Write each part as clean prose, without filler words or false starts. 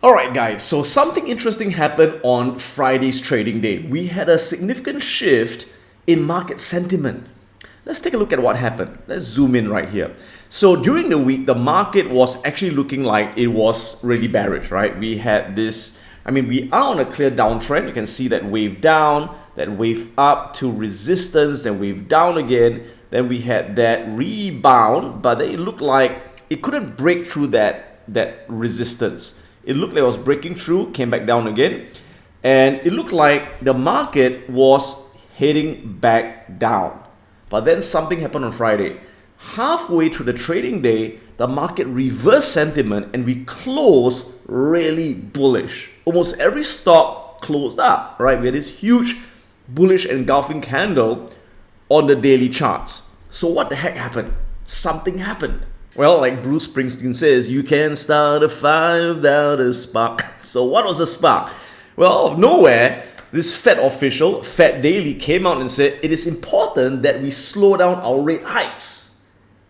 Alright guys, so something interesting happened on Friday's trading day. We had a significant shift in market sentiment. Let's take a look at what happened. Let's zoom in right here. So during the week, the market was actually looking like it was really bearish, right? We had this, we are on a clear downtrend. You can see that wave down, that wave up to resistance, then wave down again. Then we had that rebound, but it looked like it couldn't break through that resistance. It looked like it was breaking through, came back down again, and it looked like the market was heading back down. But then something happened on Friday. Halfway through the trading day, the market reversed sentiment and we closed really bullish. Almost every stock closed up, right? We had this huge bullish engulfing candle on the daily charts. So what the heck happened? Something happened. Well, like Bruce Springsteen says, you can start a fire without a spark. So what was the spark? Well, out of nowhere, this Fed official, Fed Daily, came out and said it is important that we slow down our rate hikes.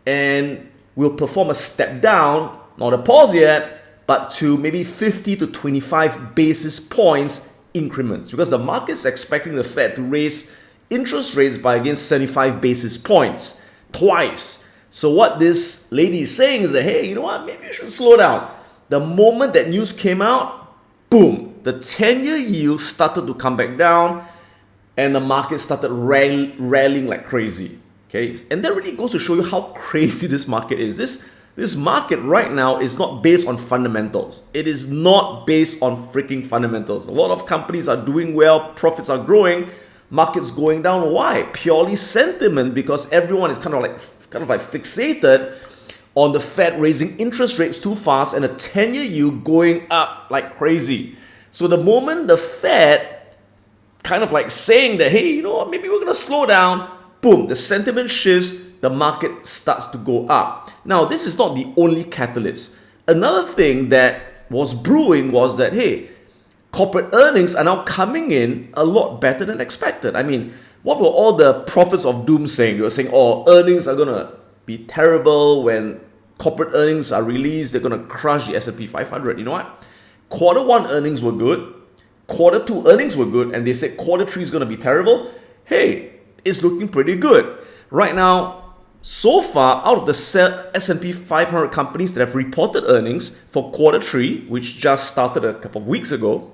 And we'll perform a step down, not a pause yet, but to maybe 50 to 25 basis points increments. Because the market's expecting the Fed to raise interest rates by against 75 basis points, twice. So what this lady is saying is that, hey, you know what, maybe you should slow down. The moment that news came out, boom, the 10-year yield started to come back down and the market started rallying like crazy. Okay, and that really goes to show you how crazy this market is. This market right now is not based on fundamentals. It is not based on freaking fundamentals. A lot of companies are doing well, profits are growing, market's going down. Why? Purely sentiment, because everyone is kind of like fixated on the Fed raising interest rates too fast and the 10-year yield going up like crazy. So the moment the Fed kind of like saying that, hey, you know what, maybe we're going to slow down, boom, the sentiment shifts, the market starts to go up. Now, this is not the only catalyst. Another thing that was brewing was that, hey, corporate earnings are now coming in a lot better than expected. What were all the prophets of doom saying? They were saying, oh, earnings are going to be terrible when corporate earnings are released. They're going to crush the S&P 500. You know what? Quarter one earnings were good. Quarter two earnings were good. And they said quarter three is going to be terrible. Hey, it's looking pretty good. Right now, so far, out of the S&P 500 companies that have reported earnings for quarter three, which just started a couple of weeks ago,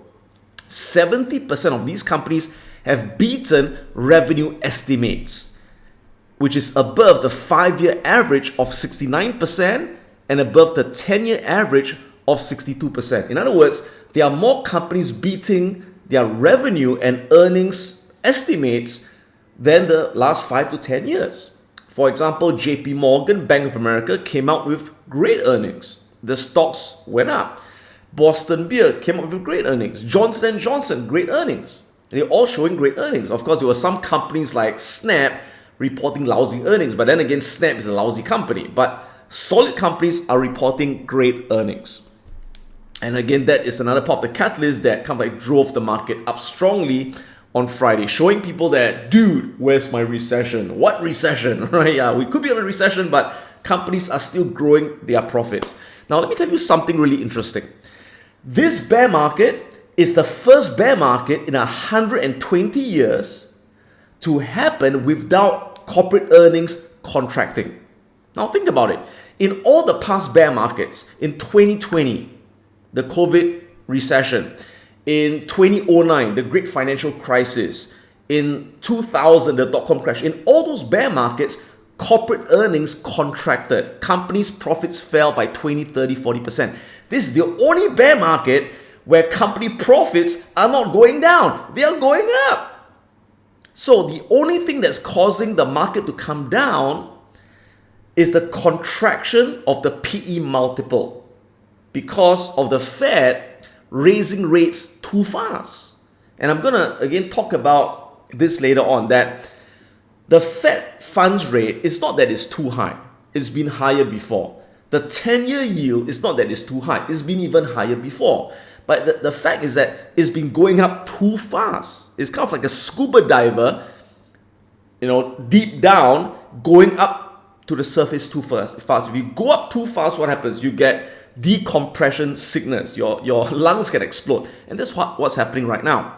70% of these companies have beaten revenue estimates, which is above the 5-year average of 69% and above the 10-year average of 62%. In other words, there are more companies beating their revenue and earnings estimates than the last 5 to 10 years. For example, JP Morgan, Bank of America, came out with great earnings. The stocks went up. Boston Beer came up with great earnings. Johnson & Johnson, great earnings. They're all showing great earnings. Of course, there were some companies like Snap reporting lousy earnings, but then again, Snap is a lousy company. But solid companies are reporting great earnings. And again, that is another part of the catalyst that kind of like drove the market up strongly on Friday, showing people that, dude, where's my recession? What recession? Right? Yeah, we could be in a recession, but companies are still growing their profits. Now, let me tell you something really interesting. This bear market is the first bear market in 120 years to happen without corporate earnings contracting. Now think about it. In all the past bear markets, in 2020, the COVID recession, in 2009, the great financial crisis, in 2000, the dot-com crash, in all those bear markets, corporate earnings contracted. Companies' profits fell by 20, 30, 40%. This is the only bear market where company profits are not going down. They are going up. So the only thing that's causing the market to come down is the contraction of the PE multiple because of the Fed raising rates too fast. And I'm going to again talk about this later on, that the Fed funds rate is not that it's too high. It's been higher before. The 10-year yield is not that it's too high. It's been even higher before. But the fact is that it's been going up too fast. It's kind of like a scuba diver, deep down, going up to the surface too fast. If you go up too fast, what happens? You get decompression sickness. Your lungs can explode. And that's what's happening right now.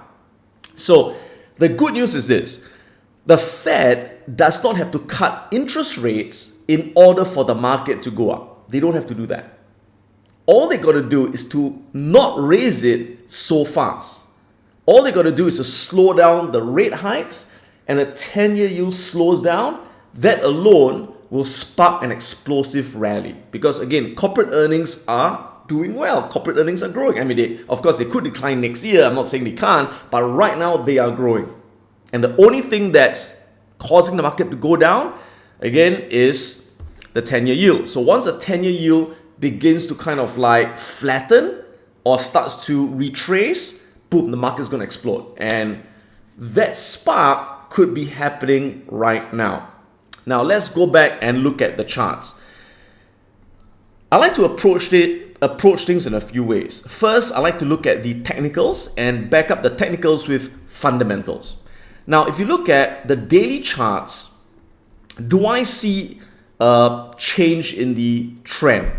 So the good news is this. The Fed does not have to cut interest rates in order for the market to go up. They don't have to do that. All they got to do is to not raise it so fast. All they got to do is to slow down the rate hikes, and the 10-year yield slows down. That alone will spark an explosive rally. Because again, corporate earnings are doing well. Corporate earnings are growing. I mean, of course, they could decline next year. I'm not saying they can't, but right now they are growing. And the only thing that's causing the market to go down, again, is the 10-year yield. So once the 10-year yield begins to kind of like flatten or starts to retrace, boom, the market's going to explode. And that spark could be happening right now. Now, let's go back and look at the charts. I like to approach things in a few ways. First, I like to look at the technicals and back up the technicals with fundamentals. Now, if you look at the daily charts, do I see a change in the trend?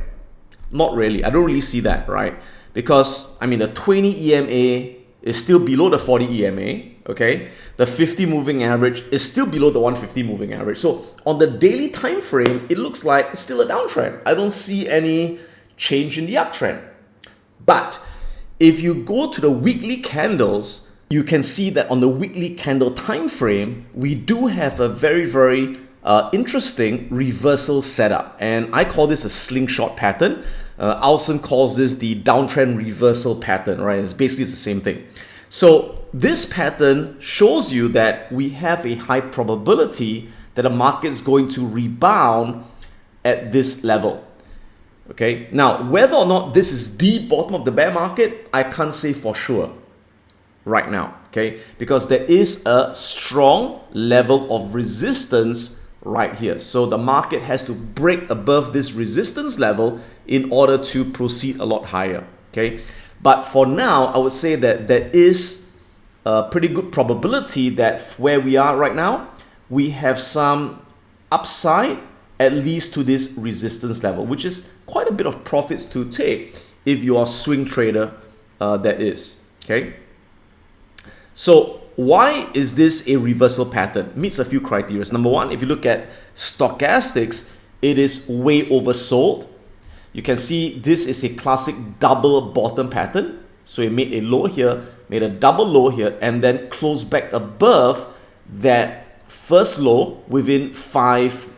Not really. I don't really see that, right? Because, I mean, the 20 EMA is still below the 40 EMA, okay? The 50 moving average is still below the 150 moving average. So on the daily time frame, it looks like it's still a downtrend. I don't see any change in the uptrend. But if you go to the weekly candles, you can see that on the weekly candle time frame, we do have a very, very interesting reversal setup. And I call this a slingshot pattern. Alson calls this the downtrend reversal pattern, right? It's basically the same thing. So this pattern shows you that we have a high probability that the market is going to rebound at this level. Okay, now whether or not this is the bottom of the bear market, I can't say for sure right now, okay, because there is a strong level of resistance right here. So the market has to break above this resistance level in order to proceed a lot higher, okay. But for now, I would say that there is a pretty good probability that where we are right now, we have some upside at least to this resistance level, which is quite a bit of profits to take if you are a swing trader, that is, okay. So why is this a reversal pattern? It meets a few criteria. Number one, if you look at stochastics, it is way oversold. You can see this is a classic double bottom pattern. So it made a low here, made a double low here, and then closed back above that first low within 5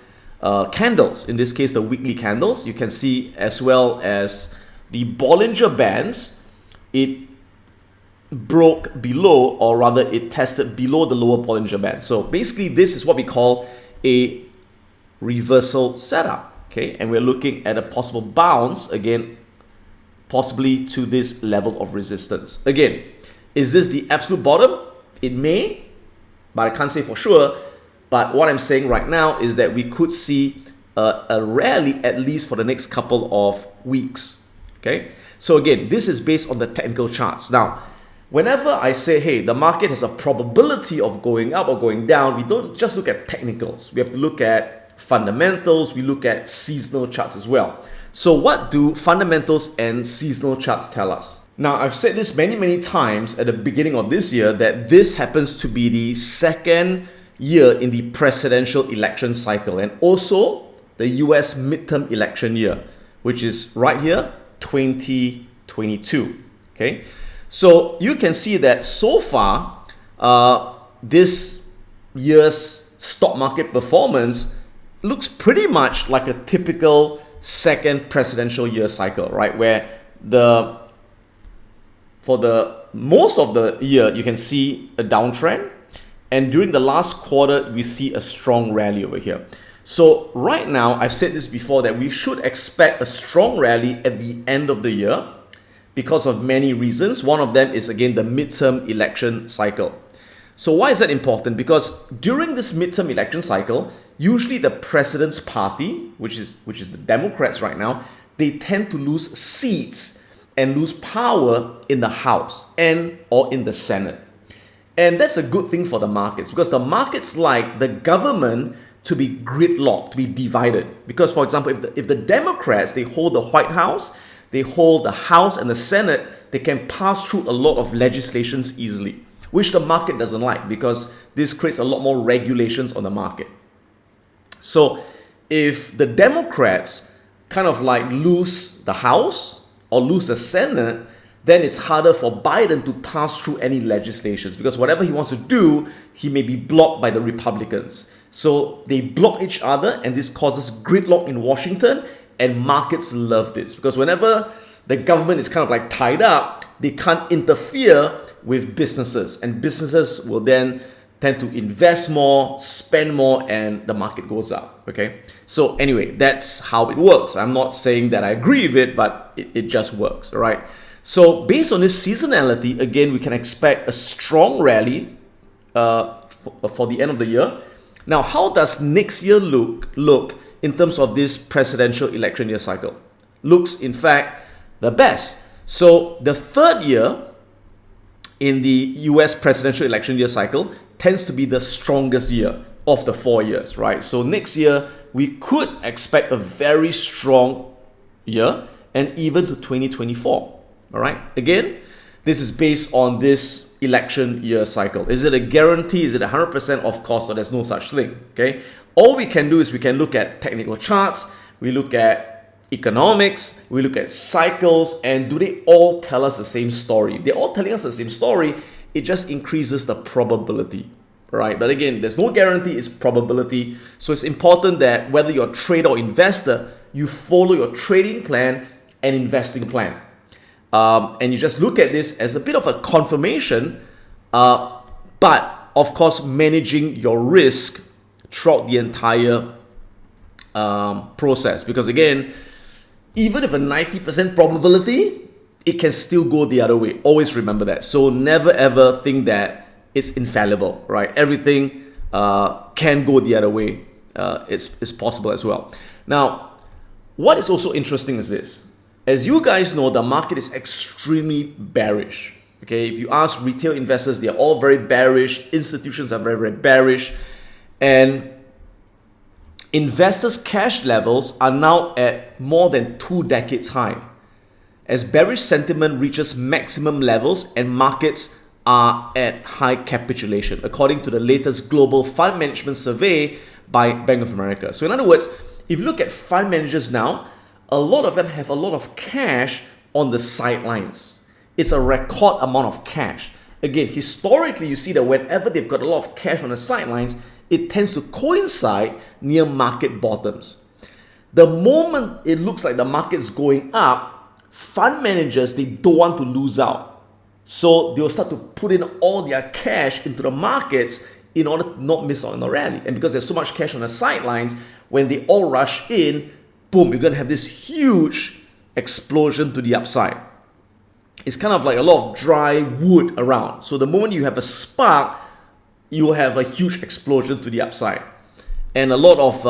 candles. In this case, the weekly candles. You can see as well as the Bollinger Bands, it broke below, or rather it tested below the lower Bollinger Band. So basically this is what we call a reversal setup, okay? And we're looking at a possible bounce, again, possibly to this level of resistance. Again, is this the absolute bottom? It may, but I can't say for sure. But what I'm saying right now is that we could see a rally at least for the next couple of weeks, okay? So again, this is based on the technical charts. Now, whenever I say, hey, the market has a probability of going up or going down, we don't just look at technicals. We have to look at fundamentals. We look at seasonal charts as well. So what do fundamentals and seasonal charts tell us? Now, I've said this many, many times at the beginning of this year that this happens to be the second year in the presidential election cycle and also the US midterm election year, which is right here, 2022, okay? So you can see that so far, this year's stock market performance looks pretty much like a typical second presidential year cycle, right? Where for the most of the year, you can see a downtrend. And during the last quarter, we see a strong rally over here. So right now, I've said this before, that we should expect a strong rally at the end of the year because of many reasons. One of them is, again, the midterm election cycle. So why is that important? Because during this midterm election cycle, usually the president's party, which is the Democrats right now, they tend to lose seats and lose power in the House and or in the Senate. And that's a good thing for the markets, because the markets like the government to be gridlocked, to be divided. Because, for example, if the Democrats, they hold the White House, they hold the House and the Senate, they can pass through a lot of legislations easily, which the market doesn't like because this creates a lot more regulations on the market. So if the Democrats kind of like lose the House or lose the Senate, then it's harder for Biden to pass through any legislations because whatever he wants to do, he may be blocked by the Republicans. So they block each other, and this causes gridlock in Washington, and markets love this because whenever the government is kind of like tied up, they can't interfere with businesses, and businesses will then tend to invest more, spend more, and the market goes up. Okay, so anyway, that's how it works. I'm not saying that I agree with it, but it just works. All right. So based on this seasonality, again, we can expect a strong rally for the end of the year. Now, how does next year look in terms of this presidential election year cycle? Looks, in fact, the best. So the third year in the US presidential election year cycle tends to be the strongest year of the 4 years, right? So next year, we could expect a very strong year and even to 2024. All right. Again, this is based on this election year cycle. Is it a guarantee? Is it 100%? Of course, so there's no such thing. Okay. All we can do is we can look at technical charts. We look at economics. We look at cycles. And do they all tell us the same story? If they're all telling us the same story, it just increases the probability. Right. But again, there's no guarantee. It's probability. So it's important that whether you're a trader or investor, you follow your trading plan and investing plan. And you just look at this as a bit of a confirmation, but of course managing your risk throughout the entire process. Because again, even if a 90% probability, it can still go the other way. Always remember that. So never ever think that it's infallible, right? Everything can go the other way. It's possible as well. Now, what is also interesting is this. As you guys know, the market is extremely bearish. Okay, if you ask retail investors, they're all very bearish. Institutions are very, very bearish. And investors' cash levels are now at more than 2 decades high. As bearish sentiment reaches maximum levels and markets are at high capitulation, according to the latest global fund management survey by Bank of America. So in other words, if you look at fund managers now, a lot of them have a lot of cash on the sidelines. It's a record amount of cash. Again, historically, you see that whenever they've got a lot of cash on the sidelines, it tends to coincide near market bottoms. The moment it looks like the market's going up, fund managers, they don't want to lose out. So they'll start to put in all their cash into the markets in order to not miss out on the rally. And because there's so much cash on the sidelines, when they all rush in, boom, you're going to have this huge explosion to the upside. It's kind of like a lot of dry wood around. So the moment you have a spark, you will have a huge explosion to the upside. And a lot of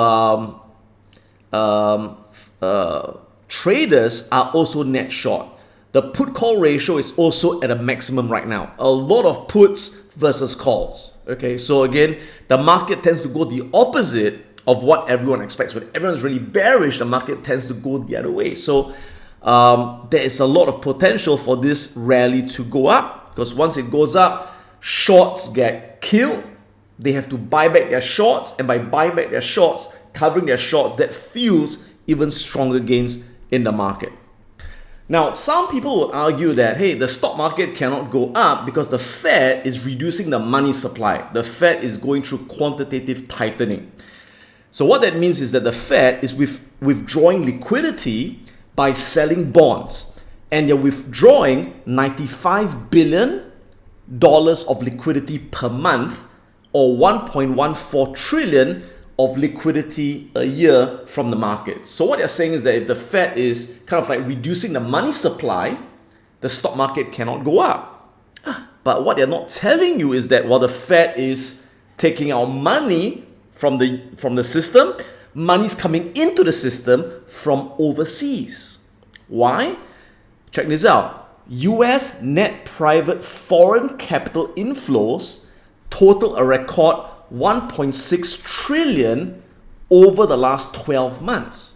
traders are also net short. The put-call ratio is also at a maximum right now. A lot of puts versus calls. Okay, so again, the market tends to go the opposite of what everyone expects. When everyone's really bearish, the market tends to go the other way. So there is a lot of potential for this rally to go up, because once it goes up, shorts get killed. They have to buy back their shorts, and by buying back their shorts, covering their shorts, that fuels even stronger gains in the market. Now, some people will argue that, hey, the stock market cannot go up because the Fed is reducing the money supply. The Fed is going through quantitative tightening. So what that means is that the Fed is withdrawing liquidity by selling bonds, and they're withdrawing $95 billion of liquidity per month, or 1.14 trillion of liquidity a year from the market. So what they're saying is that if the Fed is kind of like reducing the money supply, the stock market cannot go up. But what they're not telling you is that while the Fed is taking out money from the system, money's coming into the system from overseas. Why? Check this out. US net private foreign capital inflows total a record 1.6 trillion over the last 12 months.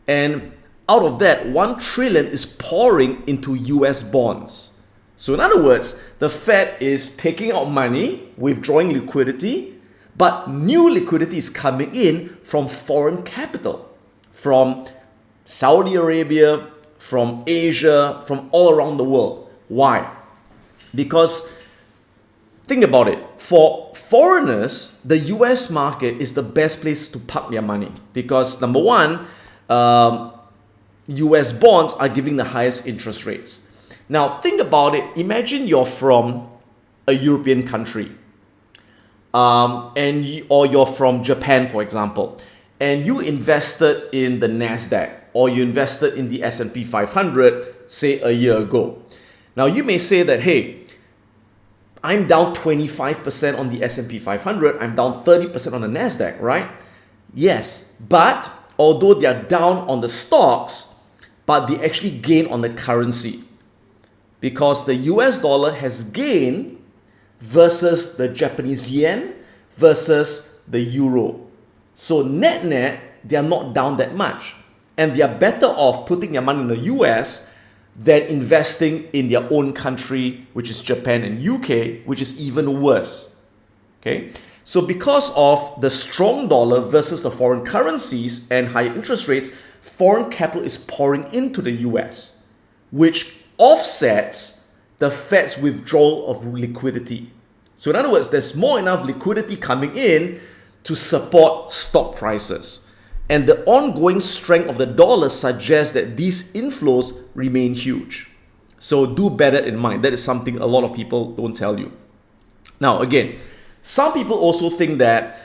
And out of that, 1 trillion is pouring into US bonds. So in other words, the Fed is taking out money, withdrawing liquidity, but new liquidity is coming in from foreign capital, from Saudi Arabia, from Asia, from all around the world. Why? Because think about it. For foreigners, the US market is the best place to park their money because number one, US bonds are giving the highest interest rates. Now think about it. Imagine you're from a European country, or you're from Japan, for example, and you invested in the Nasdaq or you invested in the S&P 500, say a year ago. Now you may say that, hey, I'm down 25% on the S&P 500, I'm down 30% on the Nasdaq, right? Yes, but although they are down on the stocks, but they actually gain on the currency because the US dollar has gained versus the Japanese yen versus the euro. So net, they are not down that much. And they are better off putting their money in the US than investing in their own country, which is Japan and UK, which is even worse. Okay? So because of the strong dollar versus the foreign currencies and high interest rates, foreign capital is pouring into the US, which offsets the Fed's withdrawal of liquidity. So in other words, there's more enough liquidity coming in to support stock prices. And the ongoing strength of the dollar suggests that these inflows remain huge. So do bear that in mind. That is something a lot of people don't tell you. Now, again, some people also think that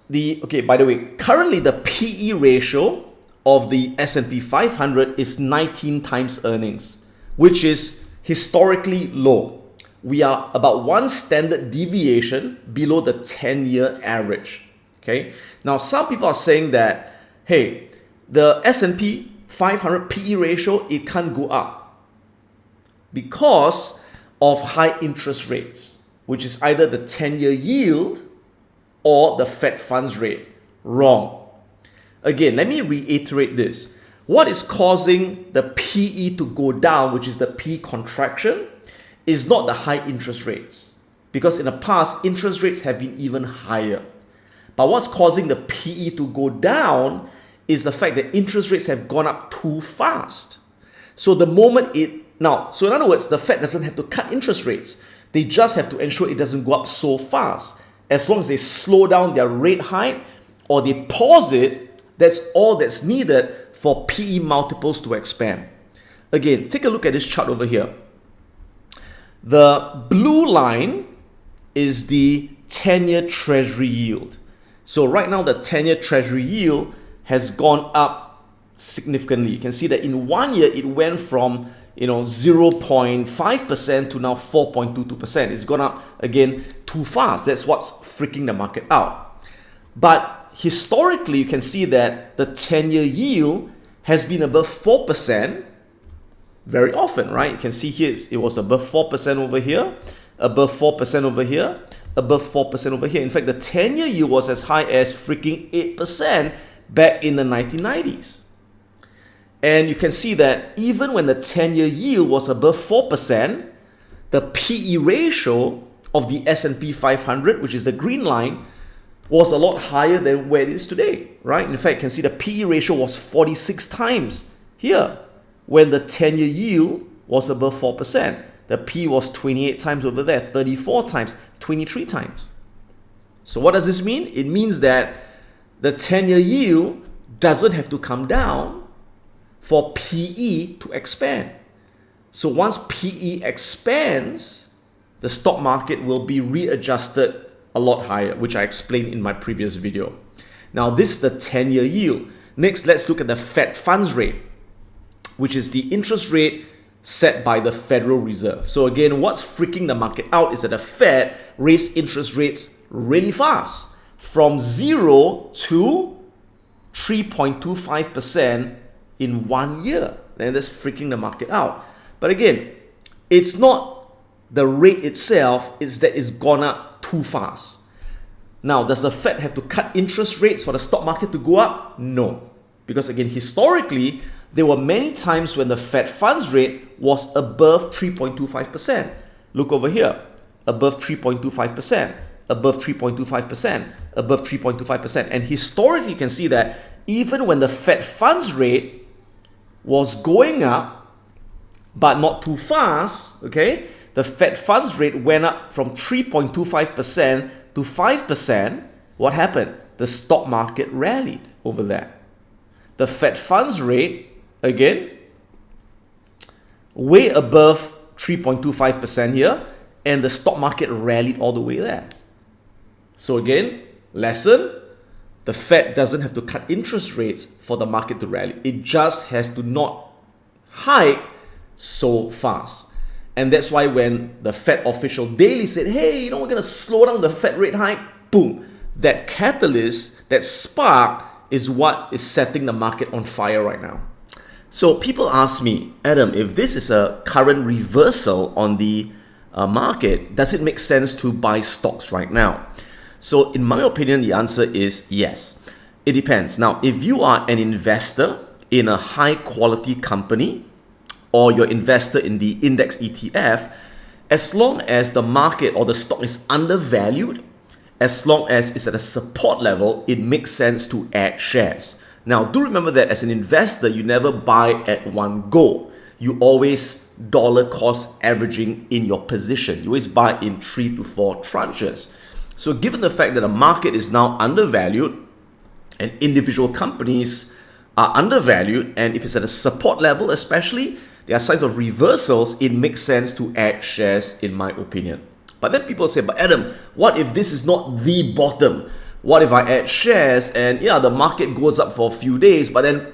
by the way, currently the PE ratio of the S&P 500 is 19 times earnings, which is historically low. We are about 1 standard deviation below the 10-year average. Okay. Now, some people are saying that, hey, the S&P 500 PE ratio, it can't go up because of high interest rates, which is either the 10-year yield or the Fed funds rate. Wrong. Again, let me reiterate this. What is causing the PE to go down, which is the P contraction, is not the high interest rates. Because in the past, interest rates have been even higher. But what's causing the PE to go down is the fact that interest rates have gone up too fast. So the moment so in other words, the Fed doesn't have to cut interest rates. They just have to ensure it doesn't go up so fast. As long as they slow down their rate hike or they pause it, that's all that's needed for PE multiples to expand. Again, take a look at this chart over here. The blue line is the 10-year treasury yield. So right now the 10-year treasury yield has gone up significantly. You can see that in 1 year it went from 0.5% to now 4.22%. It's gone up again too fast. That's what's freaking the market out. But historically you can see that the 10-year yield has been above 4% very often, right? You can see here it was above 4% over here, above 4% over here, above 4% over here. In fact, the 10-year yield was as high as freaking 8% back in the 1990s. And you can see that even when the 10-year yield was above 4%, the PE ratio of the S&P 500, which is the green line, was a lot higher than where it is today, right? In fact, you can see the PE ratio was 46 times here when the 10-year yield was above 4%. The P was 28 times over there, 34 times, 23 times. So what does this mean? It means that the 10-year yield doesn't have to come down for PE to expand. So once PE expands, the stock market will be readjusted a lot higher, which I explained in my previous video. Now this is the 10-year yield. Next, let's look at the Fed funds rate, which is the interest rate set by the Federal Reserve. So again, what's freaking the market out is that the Fed raised interest rates really fast from 0 to 3.25% in 1 year. And that's freaking the market out. But again, it's not the rate itself, it's that it's gone up too fast. Now, does the Fed have to cut interest rates for the stock market to go up? No. Because again, historically, there were many times when the Fed funds rate was above 3.25%. Look over here, above 3.25%, above 3.25%, above 3.25%. And historically, you can see that even when the Fed funds rate was going up, but not too fast, okay, the Fed funds rate went up from 3.25% to 5%. What happened? The stock market rallied over there. The Fed funds rate, again, way above 3.25% here, and the stock market rallied all the way there. So again, lesson, the Fed doesn't have to cut interest rates for the market to rally. It just has to not hike so fast. And that's why when the Fed official daily said, hey, we're going to slow down the Fed rate hike, boom, that catalyst, that spark is what is setting the market on fire right now. So people ask me, Adam, if this is a current reversal on the market, does it make sense to buy stocks right now? So in my opinion, the answer is yes. It depends. Now, if you are an investor in a high quality company, or you're investor in the index ETF, as long as the market or the stock is undervalued, as long as it's at a support level, it makes sense to add shares. Now, do remember that as an investor, you never buy at one go. You always dollar cost averaging in your position. You always buy in 3 to 4 tranches. So given the fact that the market is now undervalued and individual companies are undervalued, and if it's at a support level especially, there are signs of reversals, it makes sense to add shares in my opinion. But then people say, but Adam, what if this is not the bottom? What if I add shares and the market goes up for a few days, but then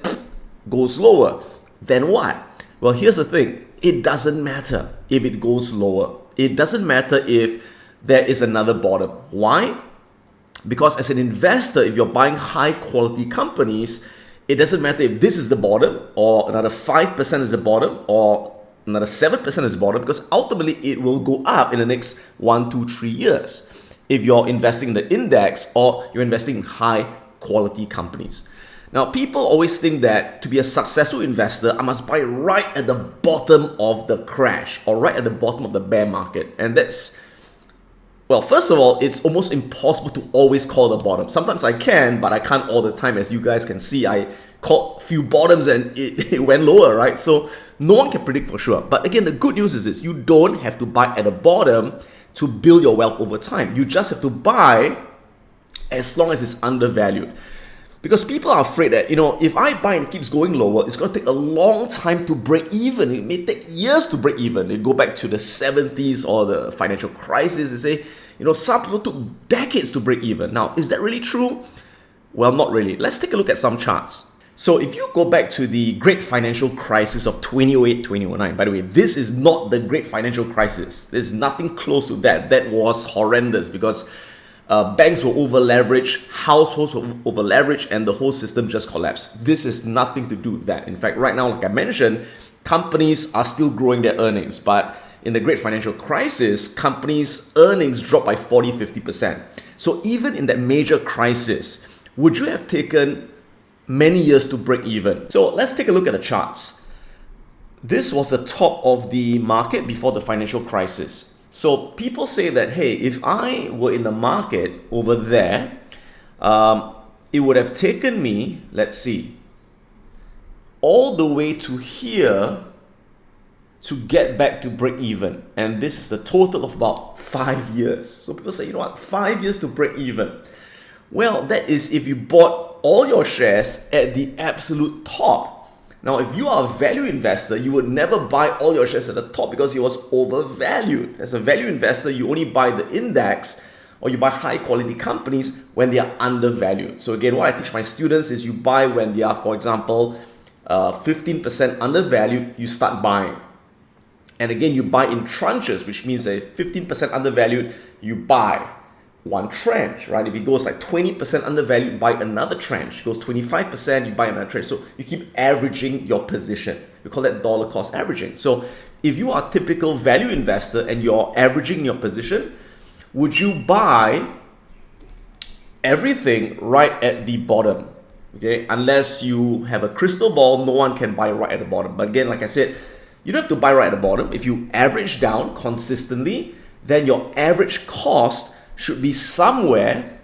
goes lower? Then what? Well, here's the thing. It doesn't matter if it goes lower. It doesn't matter if there is another bottom. Why? Because as an investor, if you're buying high quality companies, it doesn't matter if this is the bottom or another 5% is the bottom or another 7% is the bottom, because ultimately it will go up in the next 1, 2, 3 years if you're investing in the index or you're investing in high quality companies. Now, people always think that to be a successful investor, I must buy right at the bottom of the crash or right at the bottom of the bear market. And that's, well, first of all, it's almost impossible to always call the bottom. Sometimes I can, but I can't all the time. As you guys can see, I caught a few bottoms and it went lower, right? So no one can predict for sure. But again, the good news is this: you don't have to buy at the bottom to build your wealth over time. You just have to buy as long as it's undervalued. Because people are afraid that, if I buy and it keeps going lower, it's going to take a long time to break even. It may take years to break even. They go back to the 70s or the financial crisis. They say, some people took decades to break even. Now, is that really true? Well, not really. Let's take a look at some charts. So if you go back to the great financial crisis of 2008, 2009, by the way, this is not the great financial crisis. There's nothing close to that. That was horrendous because banks were over-leveraged, households were over-leveraged, and the whole system just collapsed. This is nothing to do with that. In fact, right now, like I mentioned, companies are still growing their earnings. But in the great financial crisis, companies' earnings dropped by 40, 50%. So even in that major crisis, would you have taken many years to break even? So let's take a look at the charts. This was the top of the market before the financial crisis. So people say that, hey, if I were in the market over there, it would have taken me, let's see, all the way to here to get back to break even. And this is the total of about 5 years. So people say, 5 years to break even. Well, that is if you bought all your shares at the absolute top. Now, if you are a value investor, you would never buy all your shares at the top because it was overvalued. As a value investor, you only buy the index or you buy high quality companies when they are undervalued. So again, what I teach my students is you buy when they are, for example, 15% undervalued, you start buying. And again, you buy in tranches, which means that 15% undervalued, you buy one tranche, right? If it goes like 20% undervalued, buy another tranche. It goes 25%, you buy another tranche. So you keep averaging your position. We call that dollar cost averaging. So if you are a typical value investor and you're averaging your position, would you buy everything right at the bottom? Okay, unless you have a crystal ball, no one can buy right at the bottom. But again, like I said, you don't have to buy right at the bottom. If you average down consistently, then your average cost should be somewhere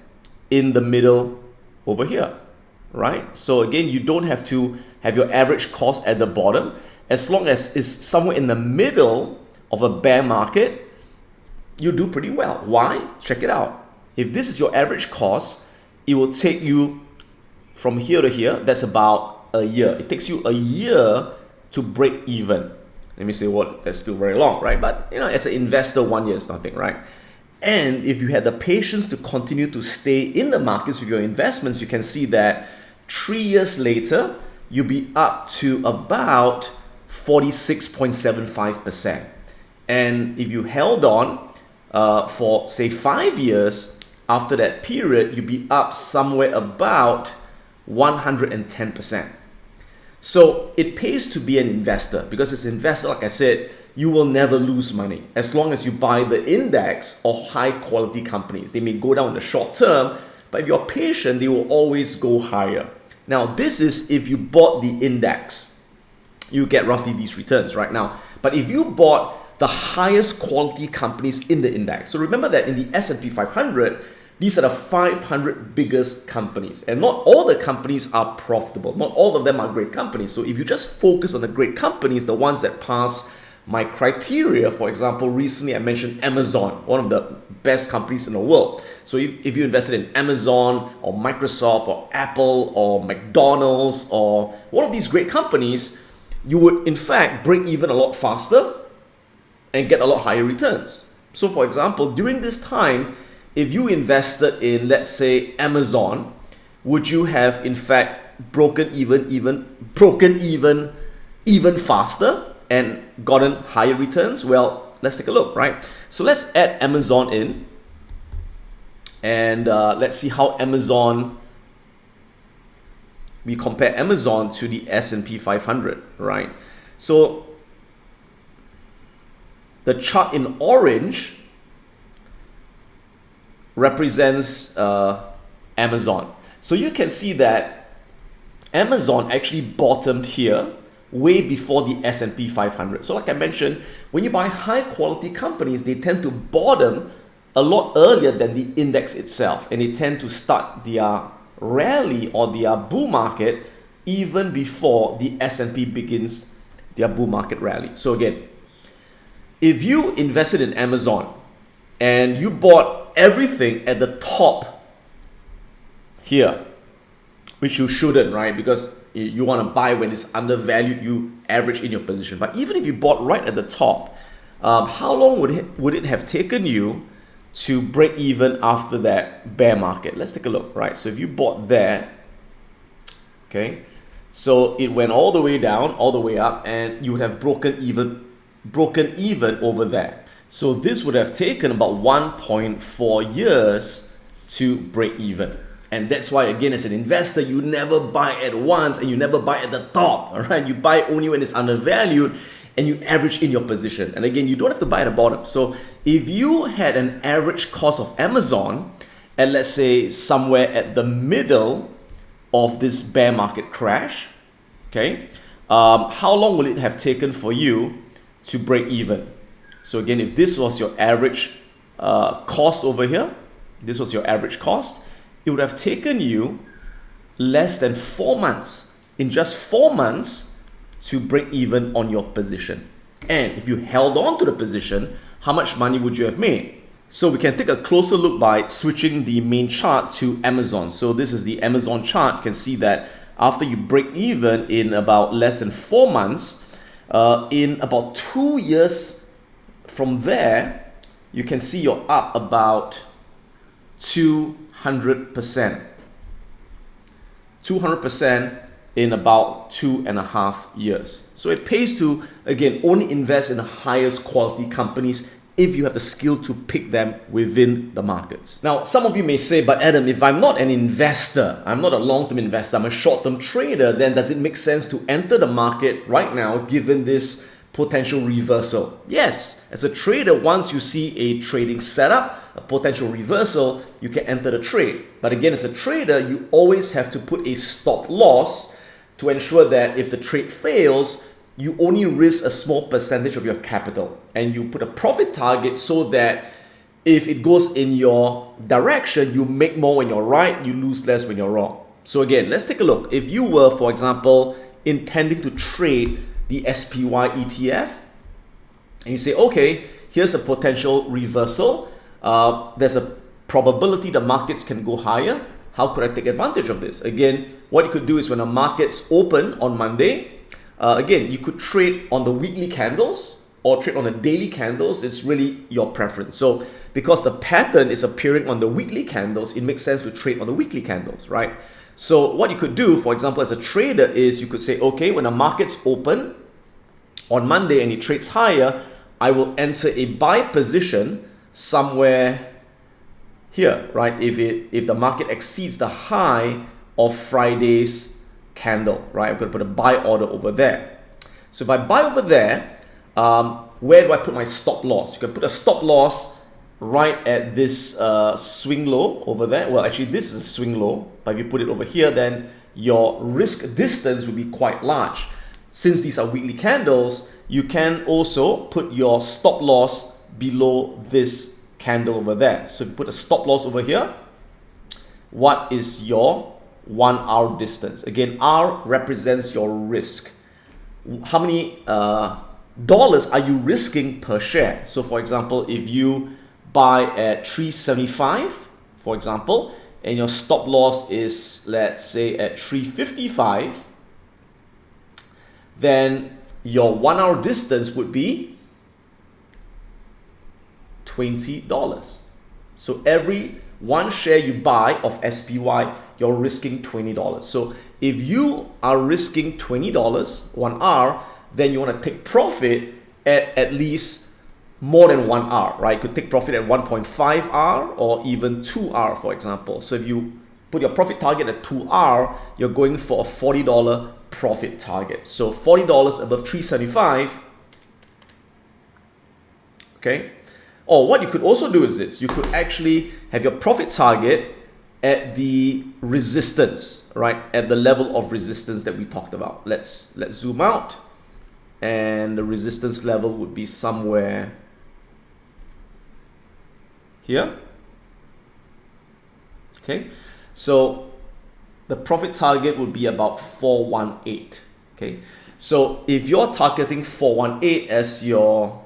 in the middle over here, right? So again, you don't have to have your average cost at the bottom. As long as it's somewhere in the middle of a bear market, you do pretty well. Why? Check it out. If this is your average cost, it will take you from here to here. That's about a year. It takes you a year to break even. Let me say what, that's still very long, right? But as an investor, 1 year is nothing, right? And if you had the patience to continue to stay in the markets with your investments, you can see that 3 years later, you'll be up to about 46.75%. And if you held on for say 5 years, after that period, you'll be up somewhere about 110%. So it pays to be an investor, because as an investor, like I said, you will never lose money as long as you buy the index of high quality companies. They may go down in the short term, but if you're patient, they will always go higher. Now, this is if you bought the index, you get roughly these returns right now. But if you bought the highest quality companies in the index, so remember that in the S&P 500, these are the 500 biggest companies, and not all the companies are profitable. Not all of them are great companies. So if you just focus on the great companies, the ones that pass my criteria, for example, recently I mentioned Amazon, one of the best companies in the world. So if you invested in Amazon or Microsoft or Apple or McDonald's or one of these great companies, you would in fact break even a lot faster and get a lot higher returns. So for example, during this time, if you invested in, let's say, Amazon, would you have in fact broken even faster and gotten higher returns? Well, let's take a look, right? So let's add Amazon in, and let's see how we compare Amazon to the S&P 500, right? So the chart in orange represents Amazon. So you can see that Amazon actually bottomed here way before the S&P 500. So like I mentioned, when you buy high quality companies, they tend to bottom a lot earlier than the index itself, and they tend to start their rally or their bull market even before the S&P begins their bull market rally. So again, if you invested in Amazon and you bought everything at the top here, which you shouldn't, right? Because you want to buy when it's undervalued, you average in your position. But even if you bought right at the top, how long would it have taken you to break even after that bear market? Let's take a look, right? So if you bought there, okay, so it went all the way down, all the way up, and you would have broken even over there. So this would have taken about 1.4 years to break even. And that's why, again, as an investor, you never buy at once and you never buy at the top, all right? You buy only when it's undervalued and you average in your position. And again, you don't have to buy at the bottom. So if you had an average cost of Amazon at, let's say, somewhere at the middle of this bear market crash, okay, how long will it have taken for you to break even? So again, if this was your average cost over here, this was your average cost, it would have taken you less than 4 months, in just 4 months, to break even on your position. And if you held on to the position, how much money would you have made? So we can take a closer look by switching the main chart to Amazon. So this is the Amazon chart. You can see that after you break even in about less than 4 months, in about 2 years from there, you can see you're up about 200%. 200% in about 2.5 years. So it pays to, again, only invest in the highest quality companies if you have the skill to pick them within the markets. Now, some of you may say, but Adam, if I'm not an investor, I'm not a long-term investor, I'm a short-term trader, then does it make sense to enter the market right now given this potential reversal? Yes, As a trader, once you see a trading setup, a potential reversal, you can enter the trade. But again, as a trader, you always have to put a stop loss to ensure that if the trade fails, you only risk a small percentage of your capital, and you put a profit target so that if it goes in your direction, you make more when you're right, you lose less when you're wrong. So again, let's take a look. If you were, for example, intending to trade the SPY ETF, and you say, okay, here's a potential reversal. There's a probability the markets can go higher. How could I take advantage of this? Again, what you could do is when the markets open on Monday, again, you could trade on the weekly candles or trade on the daily candles. It's really your preference. So because the pattern is appearing on the weekly candles, it makes sense to trade on the weekly candles, right? So what you could do, for example, as a trader is you could say, okay, when the markets open on Monday and it trades higher, I will enter a buy position somewhere here, right? If the market exceeds the high of Friday's candle, right? I'm going to put a buy order over there. So if I buy over there, where do I put my stop loss? You can put a stop loss right at this swing low over there. Well, actually, this is a swing low, but if you put it over here, then your risk distance will be quite large. Since these are weekly candles, you can also put your stop loss below this candle over there. So if you put a stop loss over here, what is your 1 hour distance? Again, R represents your risk. How many dollars are you risking per share? So for example, if you buy at 375, for example, and your stop loss is, let's say, at 355, then your 1 hour distance would be $20. So every one share you buy of SPY, you're risking $20. So if you are risking $20 1 hour, then you want to take profit at least more than 1 hour, right? You could take profit at 1.5 hour or even 2 hour, for example. So if you put your profit target at 2 hour, you're going for a $40 profit target. So $40 above 375, okay? Or what you could also do is this. You could actually have your profit target at the resistance, right? At the level of resistance that we talked about. Let's zoom out. And the resistance level would be somewhere here. Okay. So the profit target would be about 418. Okay. So if you're targeting 418 as your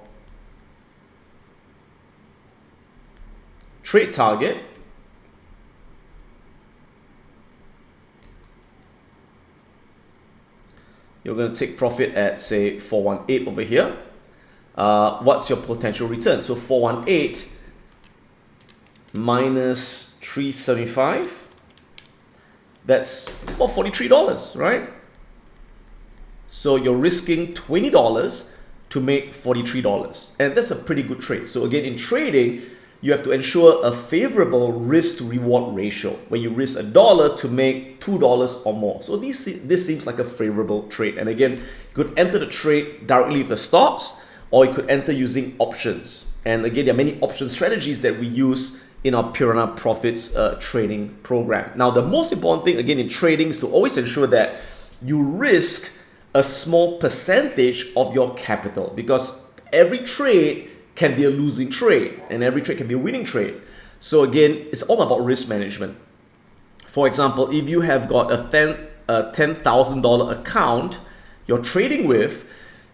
trade target, you're going to take profit at, say, 418 over here. What's your potential return? So 418 minus 375, that's about $43, right? So you're risking $20 to make $43, and that's a pretty good trade. So again, in trading, you have to ensure a favorable risk to reward ratio when you risk $1 to make $2 or more. So this seems like a favorable trade. And again, you could enter the trade directly with the stops, or you could enter using options. And again, there are many option strategies that we use in our Piranha Profits training program. Now, the most important thing again in trading is to always ensure that you risk a small percentage of your capital, because every trade can be a losing trade and every trade can be a winning trade. So again, it's all about risk management. For example, if you have got a $10,000 account you're trading with,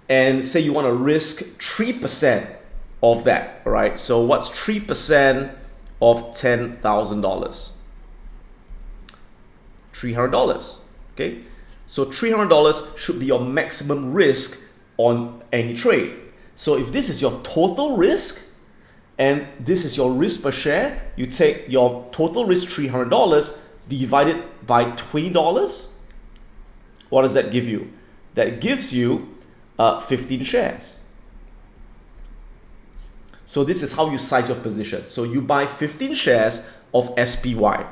and say you want to risk 3% of that, right? So what's 3% of $10,000? $300, okay? So $300 should be your maximum risk on any trade. So if this is your total risk and this is your risk per share, you take your total risk $300 divided by $20. What does that give you? That gives you 15 shares. So this is how you size your position. So you buy 15 shares of SPY.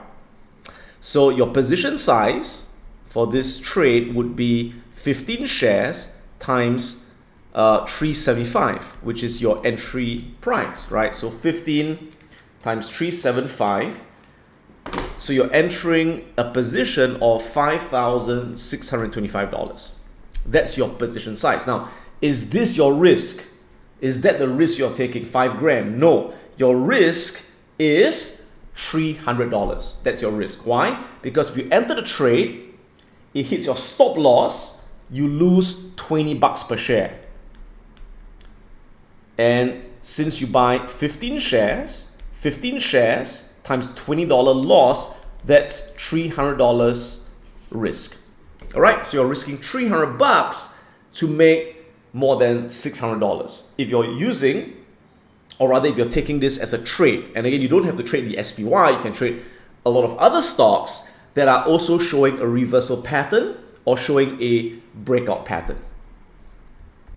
So your position size for this trade would be 15 shares times 375, which is your entry price, right? So 15 times 375. So you're entering a position of $5,625. That's your position size. Now, is this your risk? Is that the risk you're taking, 5 grand? No, your risk is $300. That's your risk. Why? Because if you enter the trade, it hits your stop loss, you lose 20 bucks per share. And since you buy 15 shares times $20 loss, that's $300 risk. All right, so you're risking 300 bucks to make more than $600. If you're using, or rather if you're taking this as a trade, and again, you don't have to trade the SPY, you can trade a lot of other stocks that are also showing a reversal pattern or showing a breakout pattern.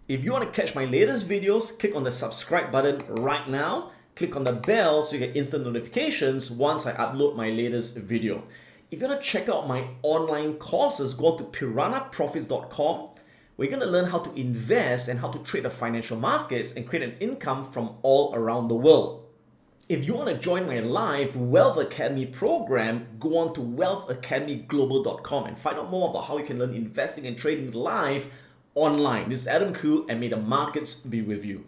If you want to catch my latest videos, click on the subscribe button right now. Click on the bell so you get instant notifications once I upload my latest video. If you want to check out my online courses, go to piranhaprofits.com. We're going to learn how to invest and how to trade the financial markets and create an income from all around the world. If you want to join my live Wealth Academy program, go on to wealthacademyglobal.com and find out more about how you can learn investing and trading live online. This is Adam Khoo, and may the markets be with you.